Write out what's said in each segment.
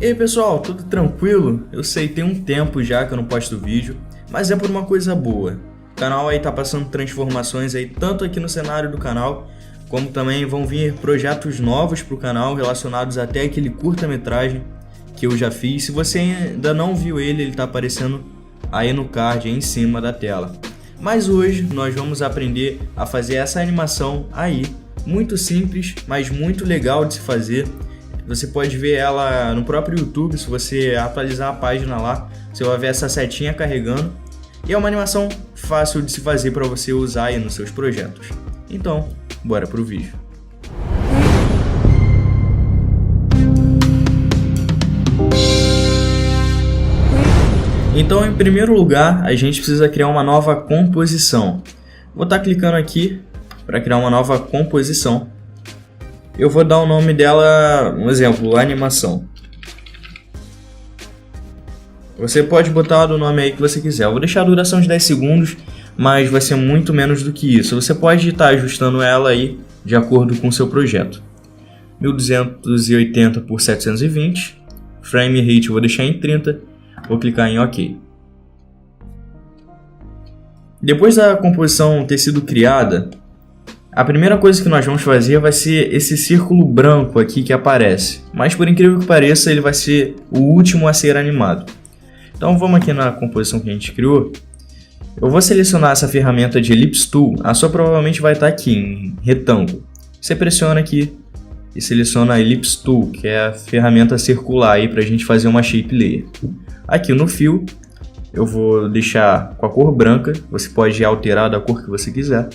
E aí pessoal, tudo tranquilo? Eu sei, tem um tempo já que eu não posto vídeo, mas é por uma coisa boa. O canal aí tá passando transformações aí, tanto aqui no cenário do canal, como também vão vir projetos novos pro canal relacionados até aquele curta-metragem que eu já fiz. Se você ainda não viu ele tá aparecendo aí no card, aí em cima da tela. Mas hoje nós vamos aprender a fazer essa animação aí, muito simples, mas muito legal de se fazer. Você pode ver ela no próprio YouTube, se você atualizar a página lá, você vai ver essa setinha carregando. E é uma animação fácil de se fazer para você usar aí nos seus projetos. Então, bora pro vídeo. Então, em primeiro lugar, a gente precisa criar uma nova composição. Vou estar clicando aqui para criar uma nova composição. Eu vou dar o nome dela, um exemplo, animação. Você pode botar o nome aí que você quiser. Eu vou deixar a duração de 10 segundos, mas vai ser muito menos do que isso. Você pode estar ajustando ela aí de acordo com o seu projeto. 1280 por 720. Frame rate eu vou deixar em 30. Vou clicar em OK. Depois da composição ter sido criada, a primeira coisa que nós vamos fazer vai ser esse círculo branco aqui que aparece. Mas por incrível que pareça, ele vai ser o último a ser animado. Então vamos aqui na composição que a gente criou. Eu vou selecionar essa ferramenta de Ellipse Tool. A sua provavelmente vai estar aqui em retângulo. Você pressiona aqui e seleciona a Ellipse Tool, que é a ferramenta circular aí para a gente fazer uma shape layer. Aqui no Fill, eu vou deixar com a cor branca. Você pode alterar da cor que você quiser.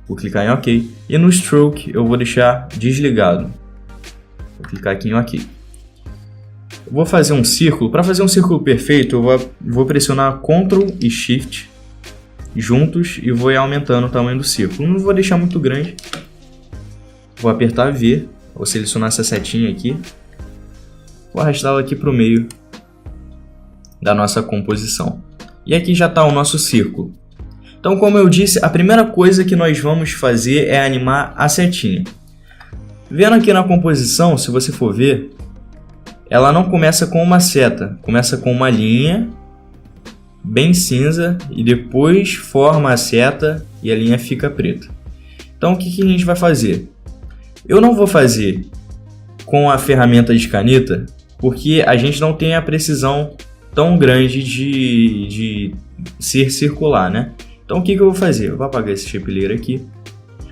Vou clicar em OK. E no Stroke eu vou deixar desligado. Vou clicar aqui em OK. Eu vou fazer um círculo. Para fazer um círculo perfeito, eu vou pressionar Ctrl e Shift juntos e vou ir aumentando o tamanho do círculo. Não vou deixar muito grande. Vou apertar V. Vou selecionar essa setinha aqui. Vou arrastá-la aqui para o meio da nossa composição. E aqui já está o nosso círculo. Então, como eu disse, a primeira coisa que nós vamos fazer é animar a setinha. Vendo aqui na composição, se você for ver, ela não começa com uma seta, começa com uma linha bem cinza e depois forma a seta e a linha fica preta. Então, o que a gente vai fazer? Eu não vou fazer com a ferramenta de caneta, porque a gente não tem a precisão tão grande de ser circular, né? Então o que eu vou fazer? Eu vou apagar esse shape layer aqui.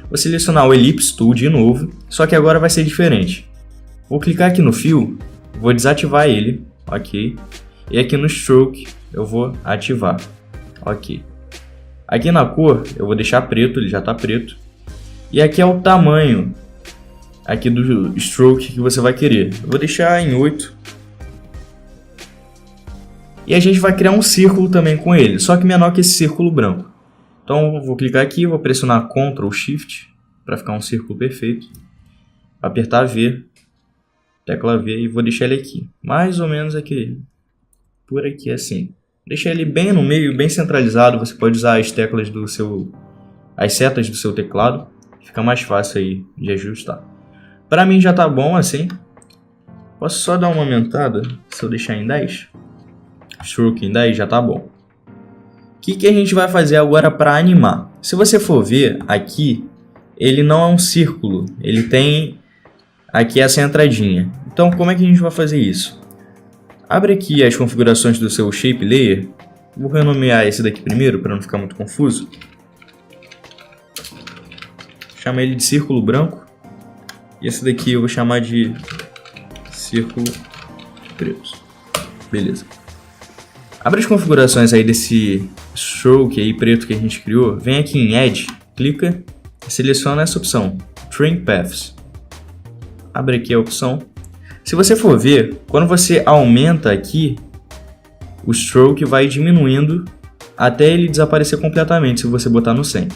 Vou selecionar o Ellipse Tool de novo, só que agora vai ser diferente. Vou clicar aqui no Fill, vou desativar ele, OK. E aqui no Stroke eu vou ativar, OK. Aqui na cor eu vou deixar preto, ele já está preto. E aqui é o tamanho aqui do Stroke que você vai querer. Eu vou deixar em 8. E a gente vai criar um círculo também com ele, só que menor que esse círculo branco. Então vou clicar aqui, vou pressionar Ctrl Shift para ficar um círculo perfeito. Apertar V, tecla V e vou deixar ele aqui. Mais ou menos aqui, por aqui assim. Deixar ele bem no meio, bem centralizado. Você pode usar as teclas as setas do seu teclado. Fica mais fácil aí de ajustar. Para mim já tá bom assim. Posso só dar uma aumentada, se eu deixar em 10. Stroke em 10 já tá bom. O que a gente vai fazer agora para animar? Se você for ver aqui, ele não é um círculo, ele tem aqui essa entradinha. Então como é que a gente vai fazer isso? Abre aqui as configurações do seu Shape Layer. Vou renomear esse daqui primeiro para não ficar muito confuso. Chama ele de círculo branco. E esse daqui eu vou chamar de círculo preto. Beleza. Abre as configurações aí desse stroke aí preto que a gente criou. Vem aqui em Edge, clica e seleciona essa opção, Trim Paths. Abre aqui a opção. Se você for ver, quando você aumenta aqui, o stroke vai diminuindo até ele desaparecer completamente se você botar no 100.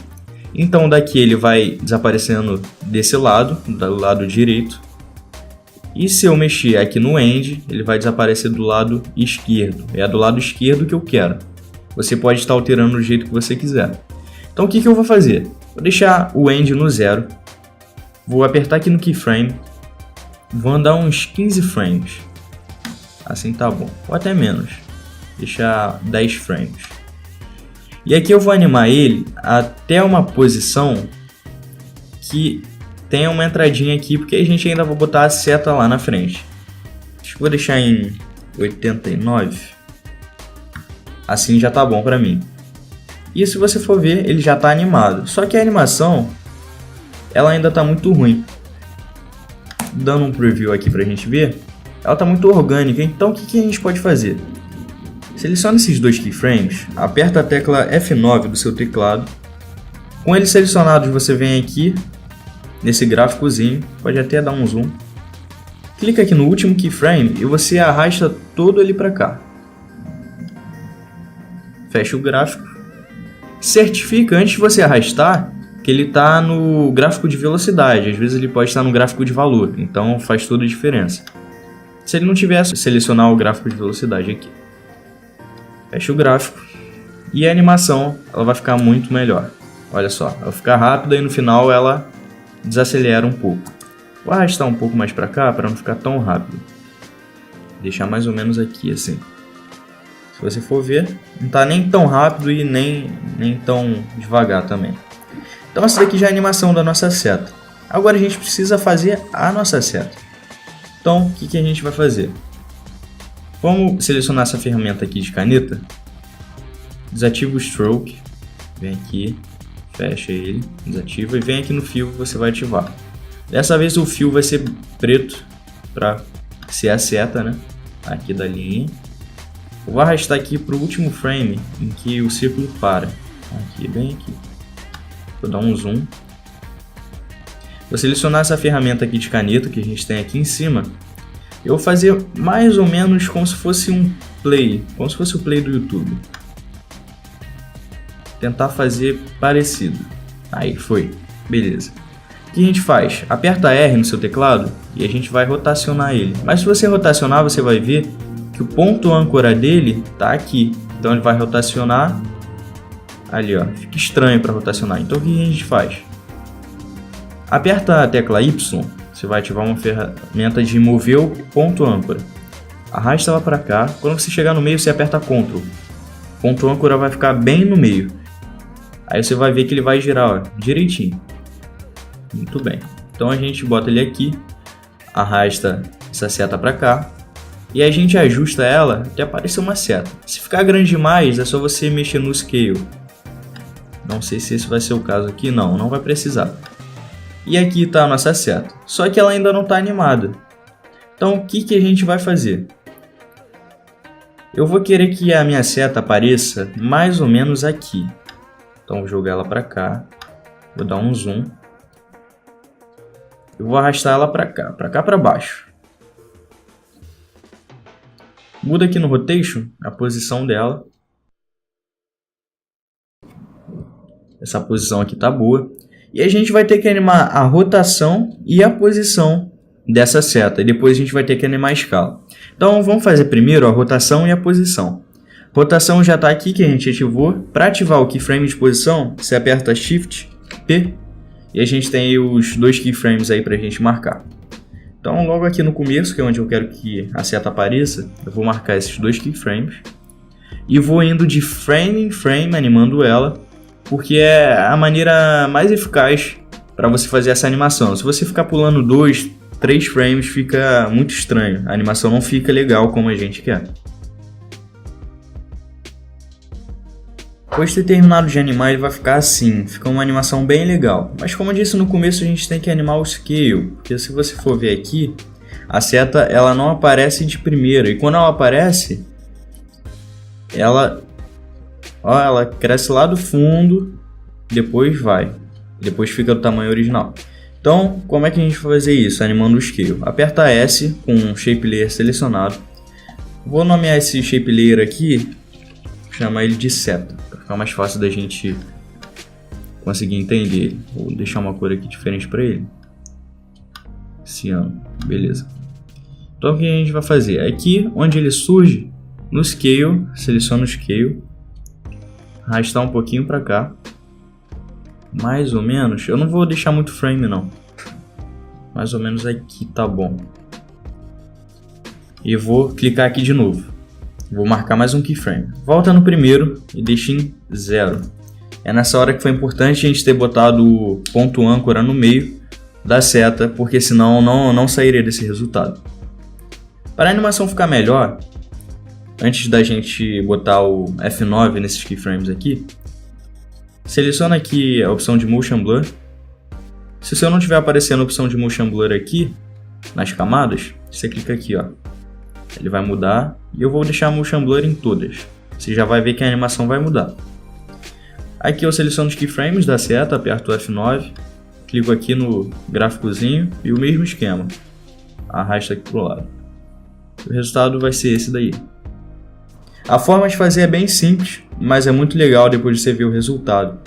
Então daqui ele vai desaparecendo desse lado, do lado direito. E se eu mexer aqui no End, ele vai desaparecer do lado esquerdo. É do lado esquerdo que eu quero. Você pode estar alterando do jeito que você quiser. Então o que eu vou fazer? Vou deixar o End no 0. Vou apertar aqui no Keyframe. Vou andar uns 15 frames. Assim tá bom, ou até menos, deixar 10 frames. E aqui eu vou animar ele até uma posição que tenha uma entradinha aqui, porque a gente ainda vai botar a seta lá na frente. Acho que vou deixar em 89, assim já tá bom pra mim. E se você for ver, ele já tá animado, só que a animação ela ainda tá muito ruim. Dando um preview aqui pra gente ver, ela tá muito orgânica, então o que a gente pode fazer? Seleciona esses dois keyframes, aperta a tecla F9 do seu teclado. Com eles selecionados, você vem aqui nesse gráficozinho, pode até dar um zoom. Clica aqui no último keyframe e você arrasta todo ele para cá. Fecha o gráfico. Certifica antes de você arrastar que ele está no gráfico de velocidade, às vezes ele pode estar no gráfico de valor, então faz toda a diferença. Se ele não tiver, selecionar o gráfico de velocidade aqui. Fecha o gráfico e a animação ela vai ficar muito melhor. Olha só, ela vai ficar rápida e no final ela desacelera um pouco. Vou arrastar um pouco mais para cá para não ficar tão rápido. Deixar mais ou menos aqui assim. Se você for ver, não está nem tão rápido e nem tão devagar também. Então essa daqui já é a animação da nossa seta. Agora a gente precisa fazer a nossa seta. Então o que a gente vai fazer? Vamos selecionar essa ferramenta aqui de caneta. Desativa o stroke. Vem aqui, fecha ele, desativa e vem aqui no fio que você vai ativar. Dessa vez o fio vai ser preto para ser a seta, né? Aqui da linha. Eu vou arrastar aqui para o último frame em que o círculo para. Aqui, bem aqui. Vou dar um zoom. Vou selecionar essa ferramenta aqui de caneta que a gente tem aqui em cima. Eu vou fazer mais ou menos como se fosse um play, como se fosse o play do YouTube. Tentar fazer parecido. Aí, foi. Beleza. O que a gente faz? Aperta R no seu teclado e a gente vai rotacionar ele. Mas se você rotacionar, você vai ver que o ponto âncora dele está aqui. Então ele vai rotacionar ali, ó. Fica estranho para rotacionar. Então o que a gente faz? Aperta a tecla Y, você vai ativar uma ferramenta de mover o ponto âncora. Arrasta ela para cá. Quando você chegar no meio, você aperta Ctrl. O ponto âncora vai ficar bem no meio. Aí você vai ver que ele vai girar, ó, direitinho. Muito bem. Então a gente bota ele aqui, arrasta essa seta para cá e a gente ajusta ela até aparecer uma seta. Se ficar grande demais, é só você mexer no scale. Não sei se esse vai ser o caso aqui, não vai precisar. E aqui está a nossa seta, só que ela ainda não está animada. Então o que a gente vai fazer? Eu vou querer que a minha seta apareça mais ou menos aqui. Então vou jogar ela para cá, vou dar um zoom. Eu vou arrastar ela para cá para baixo. Muda aqui no Rotation a posição dela. Essa posição aqui tá boa. E a gente vai ter que animar a rotação e a posição dessa seta. E depois a gente vai ter que animar a escala. Então vamos fazer primeiro a rotação e a posição. Rotação já está aqui que a gente ativou. Para ativar o keyframe de posição, você aperta Shift P. E a gente tem os dois keyframes aí para a gente marcar. Então logo aqui no começo, que é onde eu quero que a seta apareça, eu vou marcar esses dois keyframes. E vou indo de frame em frame, animando ela. Porque é a maneira mais eficaz para você fazer essa animação. Se você ficar pulando 2, 3 frames, fica muito estranho. A animação não fica legal como a gente quer. Depois de ter terminado de animar, ele vai ficar assim. Fica uma animação bem legal. Mas como eu disse no começo, a gente tem que animar o scale. Porque se você for ver aqui, a seta ela não aparece de primeira. E quando ela aparece, ela cresce lá do fundo, depois vai. Depois fica do tamanho original. Então, como é que a gente vai fazer isso? Animando o scale. Aperta S com o Shape Layer selecionado. Vou nomear esse Shape Layer aqui, chamar ele de seta, para ficar mais fácil da gente conseguir entender ele. Vou deixar uma cor aqui diferente para ele. Ciano, beleza. Então o que a gente vai fazer? Aqui onde ele surge, no Scale, seleciona o Scale. Arrastar um pouquinho para cá. Mais ou menos. Eu não vou deixar muito frame não. Mais ou menos aqui tá bom. e vou clicar aqui de novo. Vou marcar mais um keyframe. Volta no primeiro e deixa em 0. É nessa hora que foi importante a gente ter botado o ponto âncora no meio da seta, porque senão não sairia desse resultado. Para a animação ficar melhor, antes da gente botar o F9 nesses keyframes aqui, seleciona aqui a opção de Motion Blur. Se o seu não estiver aparecendo a opção de Motion Blur aqui, nas camadas, você clica aqui, ó. Ele vai mudar e eu vou deixar a Motion Blur em todas. Você já vai ver que a animação vai mudar. Aqui eu seleciono os keyframes da seta, aperto o F9, clico aqui no gráficozinho e o mesmo esquema. Arrasta aqui pro lado. O resultado vai ser esse daí. A forma de fazer é bem simples, mas é muito legal depois de você ver o resultado.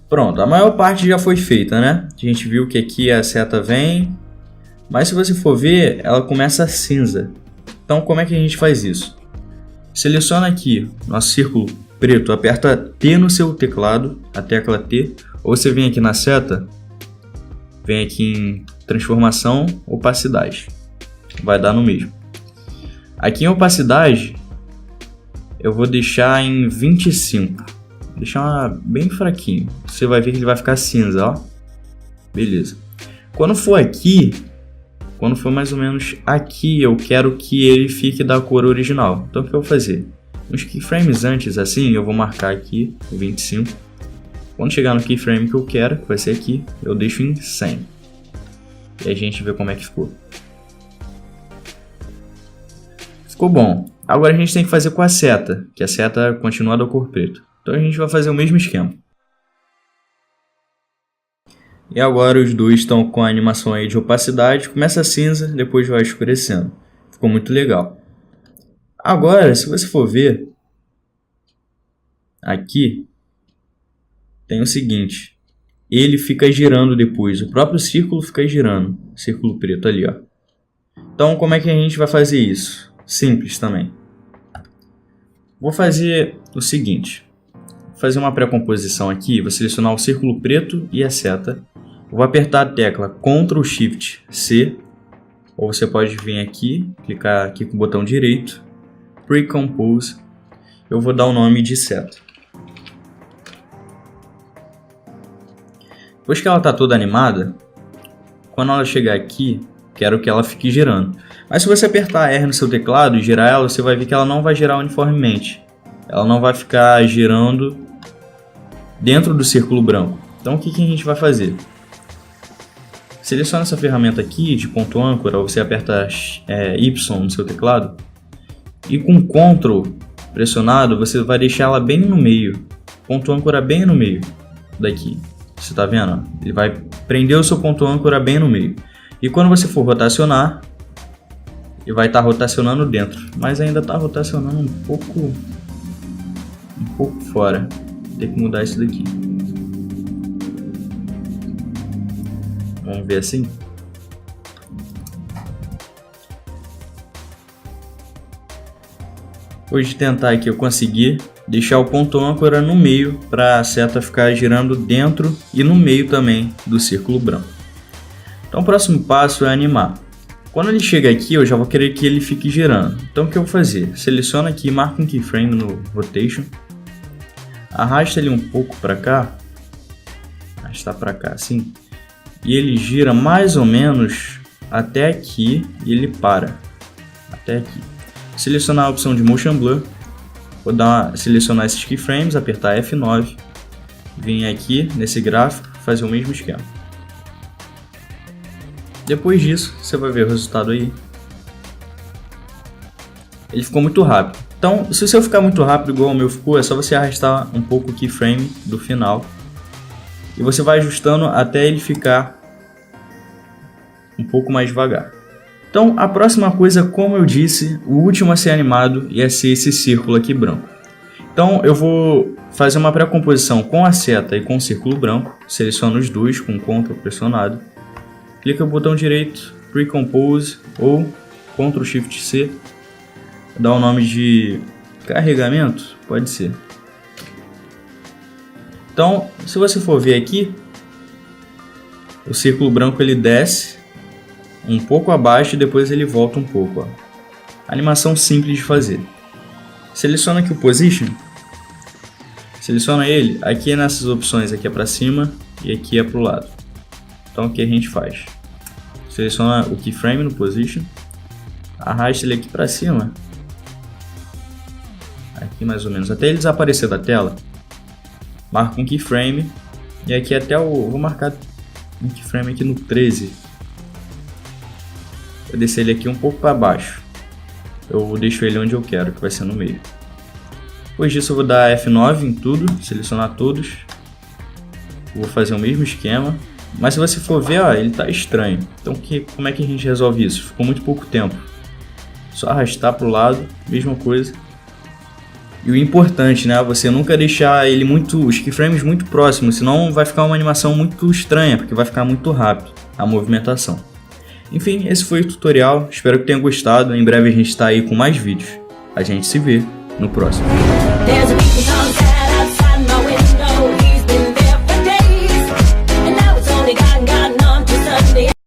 Pronto, a maior parte já foi feita, né? A gente viu que aqui a seta vem, mas se você for ver, ela começa cinza. Então como é que a gente faz isso? Seleciona aqui nosso círculo preto, aperta T no seu teclado, a tecla T, ou você vem aqui na seta, vem aqui em transformação, opacidade, vai dar no mesmo. Aqui em opacidade, eu vou deixar em 25, deixar bem fraquinho, você vai ver que ele vai ficar cinza, ó. Beleza. Quando for mais ou menos aqui, eu quero que ele fique da cor original. Então o que eu vou fazer? Uns keyframes antes assim, eu vou marcar aqui 25. Quando chegar no keyframe que eu quero, que vai ser aqui, eu deixo em 100. E a gente vê como é que ficou. Ficou bom. Agora a gente tem que fazer com a seta, que a seta continua da cor preta. Então a gente vai fazer o mesmo esquema. E agora os dois estão com a animação aí de opacidade. Começa cinza, depois vai escurecendo. Ficou muito legal. Agora, se você for ver, aqui tem o seguinte. Ele fica girando depois. O próprio círculo fica girando. Círculo preto ali, ó. Então como é que a gente vai fazer isso? Simples também. Vou fazer o seguinte. Vou fazer uma pré-composição aqui. Vou selecionar o círculo preto e a seta. Vou apertar a tecla Ctrl Shift C, ou você pode vir aqui, clicar aqui com o botão direito, Pre-Compose, eu vou dar o nome de seta. Depois que ela está toda animada, quando ela chegar aqui, quero que ela fique girando. Mas se você apertar R no seu teclado e girar ela, você vai ver que ela não vai girar uniformemente. Ela não vai ficar girando dentro do círculo branco. Então o que a gente vai fazer? Seleciona essa ferramenta aqui de ponto âncora, ou você aperta Y no seu teclado e com Ctrl pressionado você vai deixar ela bem no meio, ponto âncora bem no meio daqui, você está vendo? Ele vai prender o seu ponto âncora bem no meio e quando você for rotacionar, ele vai estar rotacionando dentro, mas ainda está rotacionando um pouco fora, tem que mudar isso daqui. Vamos ver assim. Depois de tentar aqui eu consegui deixar o ponto âncora no meio para a seta ficar girando dentro e no meio também do círculo branco. Então o próximo passo é animar. Quando ele chega aqui eu já vou querer que ele fique girando. Então o que eu vou fazer? Seleciona aqui, marca um keyframe no Rotation. Arrasta ele um pouco para cá. Arrastar para cá assim. E ele gira mais ou menos até aqui e ele para até aqui. Selecionar a opção de Motion Blur, vou selecionar esses keyframes, apertar F9, vir aqui nesse gráfico, fazer o mesmo esquema. Depois disso, você vai ver o resultado aí. Ele ficou muito rápido. Então, se o seu ficar muito rápido igual o meu ficou, é só você arrastar um pouco o keyframe do final. E você vai ajustando até ele ficar um pouco mais devagar. Então a próxima coisa, como eu disse, o último a ser animado ia ser esse círculo aqui branco. Então eu vou fazer uma pré-composição com a seta e com o círculo branco. Seleciono os dois com Ctrl pressionado. Clica no botão direito, Pre-Compose ou Ctrl Shift C. Dá o nome de carregamento, pode ser. Então, se você for ver aqui, o círculo branco ele desce um pouco abaixo e depois ele volta um pouco, ó. Animação simples de fazer. Seleciona aqui o Position. Seleciona ele. Aqui nessas opções aqui é para cima e aqui é para o lado. Então o que a gente faz? Seleciona o Keyframe no Position. Arrasta ele aqui para cima. Aqui mais ou menos. Até ele desaparecer da tela. Marca um Keyframe. E aqui até o... Vou marcar um Keyframe aqui no 13. Vou descer ele aqui um pouco para baixo. Eu deixo ele onde eu quero, que vai ser no meio. Depois disso eu vou dar F9 em tudo, selecionar todos. Vou fazer o mesmo esquema. Mas se você for ver, ó, ele tá estranho. Então como é que a gente resolve isso? Ficou muito pouco tempo. Só arrastar para o lado, mesma coisa. E o importante, né, você nunca deixar ele os keyframes muito próximos, senão vai ficar uma animação muito estranha, porque vai ficar muito rápido a movimentação. Enfim, esse foi o tutorial, espero que tenha gostado, em breve a gente está aí com mais vídeos. A gente se vê no próximo.